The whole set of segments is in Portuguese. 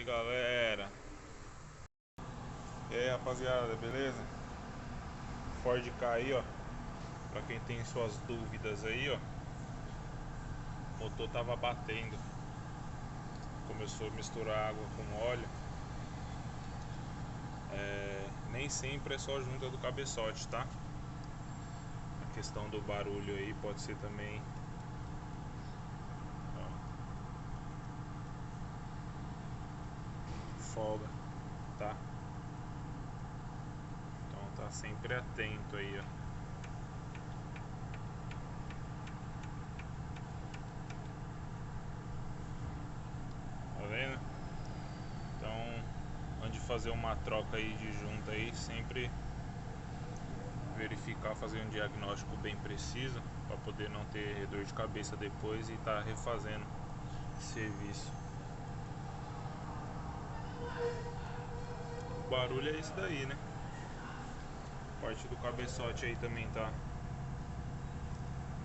Galera, e aí rapaziada, beleza? Ford Ka aí, ó. Pra quem tem suas dúvidas aí, ó. O motor tava batendo. Começou a misturar água com óleo. Nem sempre é só junta do cabeçote, tá? A questão do barulho aí pode ser também, ó, folga, tá? Então tá sempre atento aí, ó. Tá vendo? Então, antes de fazer uma troca aí de junta aí, sempre verificar, fazer um diagnóstico bem preciso para poder não ter dor de cabeça depois e estar refazendo serviço. O barulho é esse daí, né? A parte do cabeçote aí também tá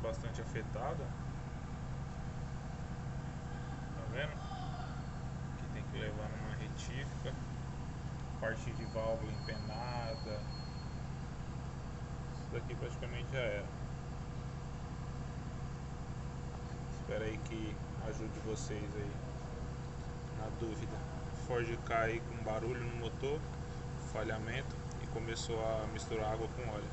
bastante afetada. Tá vendo? Que tem que levar numa retífica. Parte de válvula empenada. Isso daqui praticamente já era. Espero aí que ajude vocês aí na dúvida. Ford Ka aí com barulho no motor, falhamento, e começou a misturar água com óleo.